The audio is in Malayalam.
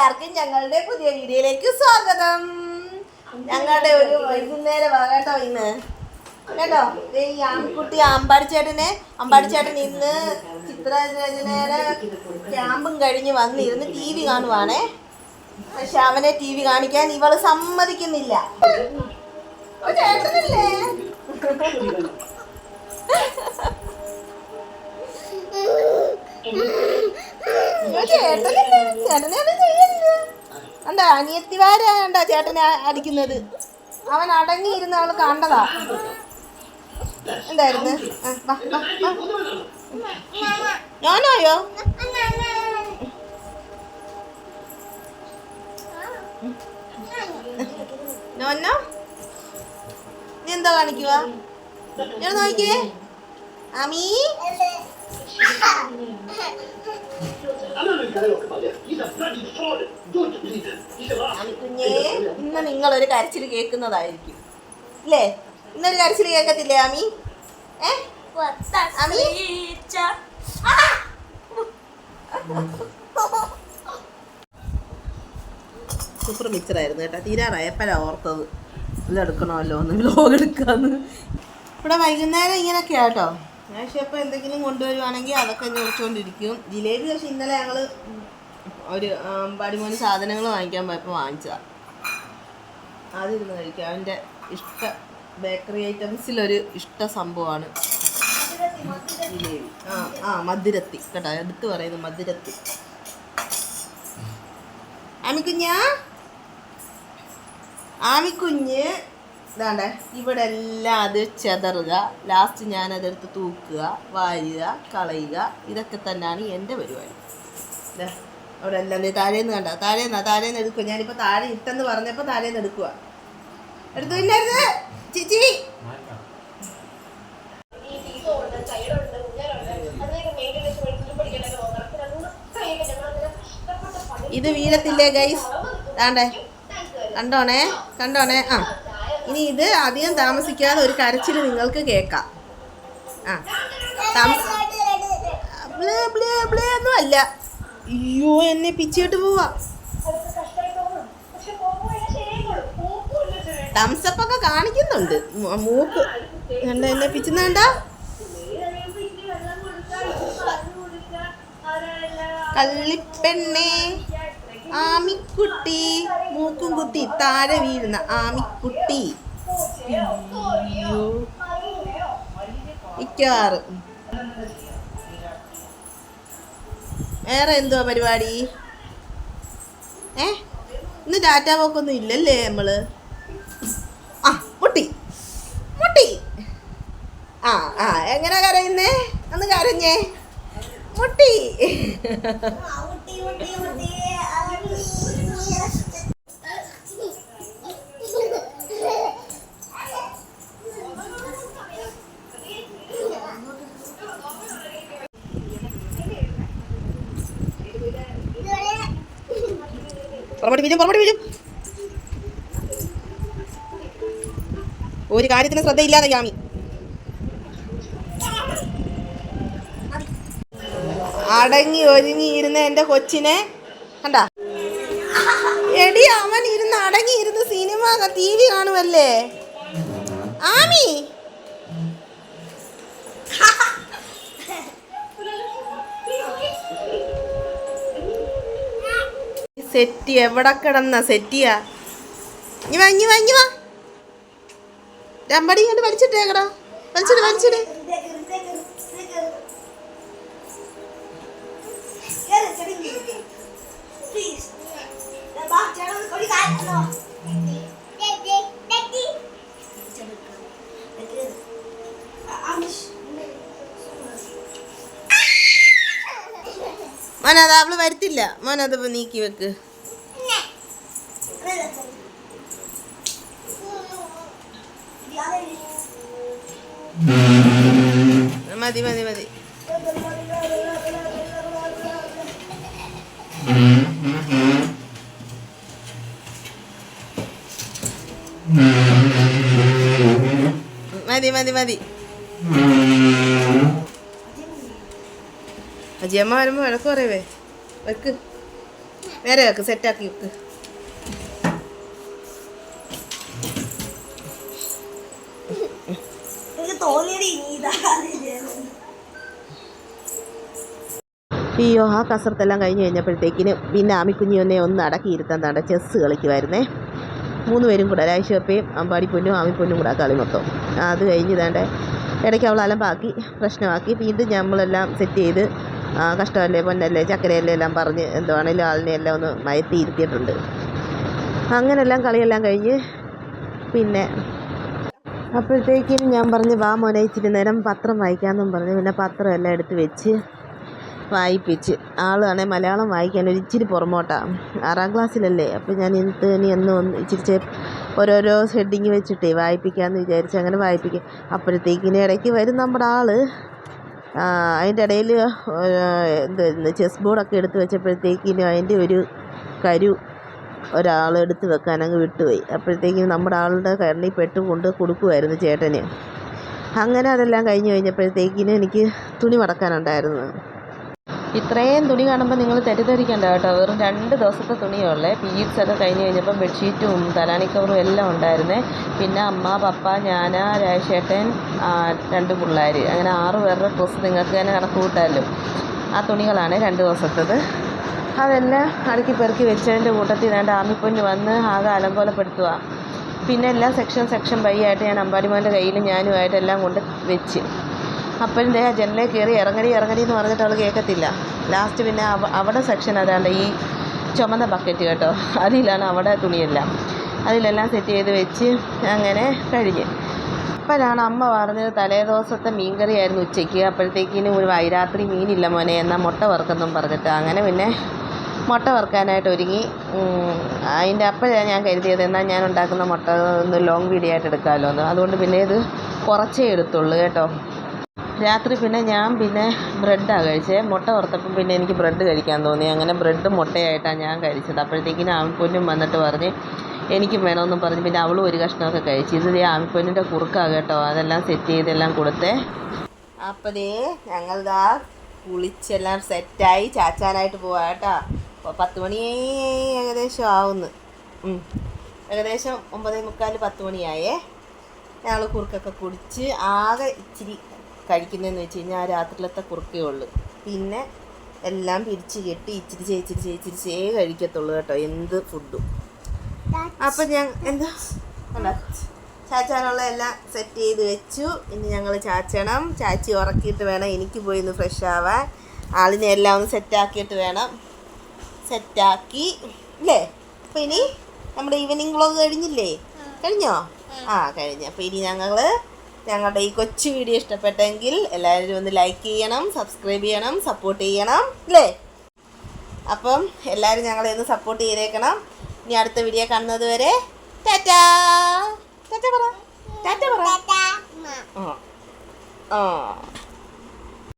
എല്ലാവർക്കും ഞങ്ങളുടെ പുതിയ വീഡിയോയിലേക്ക് സ്വാഗതം. ഞങ്ങളുടെ ഒരു വൈകുന്നേരം കേട്ടോ ഇന്ന് കേട്ടോ. ഈ ആൺകുട്ടി അമ്പാടിച്ചേട്ടൻ ഇന്ന് ചിത്രരചനയുടെ ക്യാമ്പും കഴിഞ്ഞ് വന്നിരുന്ന് ടി വി കാണുവാണേ. പക്ഷെ അവനെ ടി വി കാണിക്കാൻ ഇവള് സമ്മതിക്കുന്നില്ല. ചേട്ടനല്ലേ ചേട്ടനെ അനിയത്തിവാരാണ്ട ചേട്ടനെ അടിക്കുന്നത്. അവൻ അടങ്ങിയിരുന്ന ആള് കണ്ടതാ. എന്തായിരുന്നു ഞാനായോ? നോന്നോ നീ എന്താ കാണിക്കുക? ഞാൻ നോക്കിയേ അമീ കുഞ്ഞേ, ഇന്ന് നിങ്ങളൊരു കരച്ചിൽ കേൾക്കുന്നതായിരിക്കും അല്ലേ? ഇന്നൊരു കരച്ചിൽ കേൾക്കത്തില്ലേ ആമി? ആമി സൂപ്പർ മിക്സറായിരുന്നു കേട്ടോ. തീരാറായി എപ്പോഴാണ് ഓർത്തത് ഇതെടുക്കണമല്ലോ ഒന്ന് വ്ലോഗ് എടുക്കാന്ന്. ഇവിടെ വൈകുന്നേരം ഇങ്ങനെയൊക്കെയാ കേട്ടോ. പക്ഷേ ഇപ്പോൾ എന്തെങ്കിലും കൊണ്ടുവരുവാണെങ്കിൽ അതൊക്കെ ഞൊറിച്ചുകൊണ്ടിരിക്കും. ജിലേബി പക്ഷേ ഇന്നലെ ഞങ്ങൾ ഒരു പടിമൂന്ന് സാധനങ്ങൾ വാങ്ങിക്കാൻ പോയപ്പോൾ വാങ്ങിച്ചതാണ്. അതിരുന്ന് കഴിക്കാം. അവൻ്റെ ഇഷ്ട ബേക്കറി ഐറ്റംസിലൊരു ഇഷ്ട സംഭവമാണ് ജിലേബി. മധുരത്തി കേട്ടോ, എടുത്ത് പറയുന്നത് മധുരത്തി. ആമിക്കുഞ്ഞ് ഇതാണ്ടേ ഇവിടെ എല്ലാം അത് ചെതറുക, ലാസ്റ്റ് ഞാനതെടുത്ത് തൂക്കുക, വാരുക, കളയുക. ഇതൊക്കെ തന്നെയാണ് എൻ്റെ പരിപാടി. അവിടെ എല്ലാം താഴേന്ന് കണ്ട താഴേന്ന് എടുക്കുക. ഞാനിപ്പോൾ താഴെ ഇട്ടെന്ന് പറഞ്ഞപ്പോൾ താഴേന്ന് എടുക്കുക. എടുത്തു ഇല്ലായിരുന്നു ചേച്ചി. ഇത് വീഴത്തില്ലേ ഗൈസ്? താണ്ടേ കണ്ടോണേ. ഇനി ഇത് അധികം താമസിക്കാതെ ഒരു കരച്ചിൽ നിങ്ങൾക്ക് കേൾക്കാം. ഒന്നും അല്ല. അയ്യോ എന്നെ പിച്ചിട്ട് പോവാ. തംസപ്പൊക്കെ കാണിക്കുന്നുണ്ട്. മൂക്ക് കണ്ട എന്നെ പിച്ചുന്നണ്ട. കള്ളിപ്പെണ്ണേ ആമിക്കുട്ടി, മൂക്കും കുത്തി താഴെ വീഴുന്ന ആമിക്കുട്ടി. മിക്കാറ് വേറെ എന്തുവാ പരിപാടി? ഇന്ന് ടാറ്റ പോക്കൊന്നും ഇല്ലല്ലേ നമ്മള്? മുട്ടി എങ്ങനെ കരയുന്നേ? ഒന്ന് കരഞ്ഞേ മുട്ടി. പുറമോട്ട് വീഴും. ഒരു കാര്യത്തിന് ശ്രദ്ധയില്ലാതെ യാമി. അടങ്ങി ഒരുങ്ങിയിരുന്ന എൻ്റെ കൊച്ചിനെ കണ്ട. എടി അവൻ ഇരുന്ന് അടങ്ങിയിരുന്ന് സിനിമ ടി വി കാണുമല്ലേ ആമി. സെറ്റി എവിടെ കിടന്ന സെറ്റിയാ? ഇനി വാ രമ്പടി കണ്ട് വലിച്ചിട്ടേക്കടാ. വലിച്ചിട്. മോനത് അവള് വരുത്തില്ല. മോനത് നീക്കി വെക്ക്. മതി അജിയമ്മ വരുമ്പോ വഴക്ക് പറയവേ. വെക്ക് വേറെ വെക്ക്, സെറ്റാക്കി വെക്ക്. അയ്യോ, ആ കസരത്തെല്ലാം കഴിഞ്ഞ് കഴിഞ്ഞപ്പോഴത്തേക്കിന് പിന്നെ ആമിക്കുഞ്ഞി ഒന്ന് അടക്കിയിരുത്താൻ ചെസ്സ് കളിക്കുമായിരുന്നേ. 3 പേരും കൂടെ, രാശിയപ്പയും അമ്പാടിപ്പൊന്നും ആമിപ്പൊന്നും കൂടെ കളി മൊത്തം. അത് കഴിഞ്ഞ് ഇതാണ്ട് ഇടയ്ക്ക് അവൾ അലമ്പാക്കി പ്രശ്നമാക്കി. വീണ്ടും നമ്മളെല്ലാം സെറ്റ് ചെയ്ത് കഷ്ടമല്ലേ പൊന്നല്ലേ ചക്കരയല്ലേ എല്ലാം പറഞ്ഞ് എന്തുവാണേലും ആളിനെ എല്ലാം ഒന്ന് മയത്തി ഇരുത്തിയിട്ടുണ്ട്. അങ്ങനെല്ലാം കളിയെല്ലാം കഴിഞ്ഞ് പിന്നെ അപ്പോഴത്തേക്കിനും ഞാൻ പറഞ്ഞു വാ മോനെ ഇച്ചിരി നേരം പത്രം വായിക്കാമെന്നും പറഞ്ഞു. പിന്നെ പത്രം എല്ലാം എടുത്ത് വെച്ച് വായിപ്പിച്ച്. ആളാണെങ്കിൽ മലയാളം വായിക്കാൻ ഒരു ഇച്ചിരി പുറമോട്ടാണ്, 6ാം ക്ലാസ്സിലല്ലേ. അപ്പോൾ ഞാൻ ഇനി എന്നും ഇച്ചിരി ഓരോരോ ഹെഡിങ് വെച്ചിട്ടേ വായിപ്പിക്കാമെന്ന് വിചാരിച്ച് അങ്ങനെ വായിപ്പിക്കും. അപ്പോഴത്തേക്കിന് ഇടയ്ക്ക് വരും നമ്മുടെ ആൾ. അതിൻ്റെ ഇടയിൽ എന്തായിരുന്നു ചെസ് ബോർഡൊക്കെ എടുത്ത് വെച്ചപ്പോഴത്തേക്കിനും അതിൻ്റെ ഒരു കരു ഒരാൾ എടുത്ത് വെക്കാൻ അങ്ങ് വിട്ടുപോയി. അപ്പോഴത്തേക്കും നമ്മുടെ ആളുടെ കണ്ണിൽ പെട്ട് കൊണ്ട് കൊടുക്കുമായിരുന്നു ചേട്ടന്. അങ്ങനെ അതെല്ലാം കഴിഞ്ഞപ്പോഴത്തേക്കിനും എനിക്ക് തുണി മടക്കാനുണ്ടായിരുന്നു. ഇത്രയും തുണി കാണുമ്പോൾ നിങ്ങൾ തെറ്റിദ്ധരിക്കേണ്ട കേട്ടോ, വെറും 2 ദിവസത്തെ തുണിയുള്ളേ. പീരീഡ്സ് ഒക്കെ കഴിഞ്ഞപ്പോൾ ബെഡ്ഷീറ്റും തലാണി കവറും എല്ലാം ഉണ്ടായിരുന്നേ. പിന്നെ അമ്മ, പപ്പ, ഞാൻ, രാജേട്ടൻ, 2 പിള്ളേർ, അങ്ങനെ 6 പേരുടെ ഡ്രസ്സ് നിങ്ങൾക്ക് തന്നെ കണക്ക് കൂട്ടാമല്ലോ. ആ തുണികളാണ് 2 ദിവസത്തത്. അതെല്ലാം അടുക്കി പെറുക്കി വെച്ചതിൻ്റെ കൂട്ടത്തിൽ വേണ്ട ആമിപ്പൊന്ന് വന്ന് ആകെ അലങ്കോലപ്പെടുത്തുക. പിന്നെ എല്ലാം സെക്ഷൻ ബൈയായിട്ട് ഞാൻ അമ്പാടിമോൻ്റെ കയ്യിൽ ഞാനുമായിട്ട് എല്ലാം കൊണ്ട് വെച്ച്. അപ്പം ജനലിൽ കയറി ഇറങ്ങടി എന്ന് പറഞ്ഞിട്ട് അവൾ കേൾക്കത്തില്ല. ലാസ്റ്റ് പിന്നെ അവിടെ സെക്ഷൻ അതാണ്ട് ഈ ചുമന്ന ബക്കറ്റ് കേട്ടോ, അതിലാണ് അവിടെ തുണിയെല്ലാം, അതിലെല്ലാം സെറ്റ് ചെയ്ത് വെച്ച് അങ്ങനെ കഴിഞ്ഞ്. അപ്പോഴാണ് അമ്മ പറഞ്ഞത് തലേ ദിവസത്തെ മീൻകറിയായിരുന്നു ഉച്ചയ്ക്ക്. അപ്പോഴത്തേക്കിനും രാത്രി മീനില്ല മോനെ, എന്നാൽ മുട്ട വറുക്കെന്നും പറഞ്ഞിട്ട് അങ്ങനെ പിന്നെ മുട്ട വറുക്കാനായിട്ട് ഒരുങ്ങി. അതിൻ്റെ അപ്പോഴാണ് ഞാൻ കരുതിയത് എന്നാൽ ഞാൻ ഉണ്ടാക്കുന്ന മുട്ട ഒന്ന് ലോങ് വീഡിയോ ആയിട്ട് എടുക്കാമല്ലോ എന്ന്. അതുകൊണ്ട് പിന്നെ ഇത് കുറച്ചേ എടുത്തുള്ളൂ കേട്ടോ. രാത്രി പിന്നെ ഞാൻ ബ്രെഡാണ് കഴിച്ചത്. മുട്ട വറുത്തപ്പം പിന്നെ എനിക്ക് ബ്രെഡ് കഴിക്കാൻ തോന്നി. അങ്ങനെ ബ്രെഡ് മുട്ടയായിട്ടാണ് ഞാൻ കഴിച്ചത്. അപ്പോഴത്തേക്കിനും ആമിപ്പൊന്നും വന്നിട്ട് പറഞ്ഞ് എനിക്കും വേണമെന്നും പറഞ്ഞ് പിന്നെ അവളും ഒരു കഷ്ണമൊക്കെ കഴിച്ചു. ഇത് ആമിപ്പൊന്നിൻ്റെ കുറുക്കാണ് കേട്ടോ. അതെല്ലാം സെറ്റ് ചെയ്തെല്ലാം കൊടുത്തേ. അപ്പോൾ ഞങ്ങളിതാ കുളിച്ചെല്ലാം സെറ്റായി ചാച്ചാനായിട്ട് പോവാ കേട്ടോ. 10 മണി ഏകദേശം ആവുന്നു. ഏകദേശം 9:45 10 മണിയായേ. ഞങ്ങൾ കുറുക്കൊക്കെ കുടിച്ച് ആകെ ഇച്ചിരി കഴിക്കുന്നതെന്ന് വെച്ച് കഴിഞ്ഞാൽ ആ രാത്രിയിലത്തെ കുറുക്കേ ഉള്ളൂ. പിന്നെ എല്ലാം പിരിച്ച് കെട്ടി ഇച്ചിരി കഴിക്കത്തുള്ളൂ കേട്ടോ, എന്ത് ഫുഡും. അപ്പം ഞാൻ എന്താ ചാച്ചാനുള്ള എല്ലാം സെറ്റ് ചെയ്ത് വെച്ചു. ഇനി ഞങ്ങൾ ചാച്ചണം. ചാച്ചി ഉറക്കിയിട്ട് വേണം എനിക്ക് പോയി ഒന്ന് ഫ്രഷ് ആവാൻ. ആളിനെ എല്ലാം ഒന്ന് സെറ്റാക്കിയിട്ട് വേണം. സെറ്റാക്കി അല്ലേ. അപ്പോൾ ഇനി നമ്മുടെ ഈവനിങ് വ്ളോഗ് കഴിഞ്ഞോ? കഴിഞ്ഞു. അപ്പോൾ ഇനി ഞങ്ങളുടെ ഈ കൊച്ചു വീഡിയോ ഇഷ്ടപ്പെട്ടെങ്കിൽ എല്ലാവരും ഒന്ന് ലൈക്ക് ചെയ്യണം, സബ്സ്ക്രൈബ് ചെയ്യണം, സപ്പോർട്ട് ചെയ്യണം അല്ലേ. അപ്പം എല്ലാവരും ഞങ്ങളെ ഒന്ന് സപ്പോർട്ട് ചെയ്തേക്കണം. ഇനി അടുത്ത വീഡിയോ കാണുന്നത് വരെ ടാറ്റാ പറ.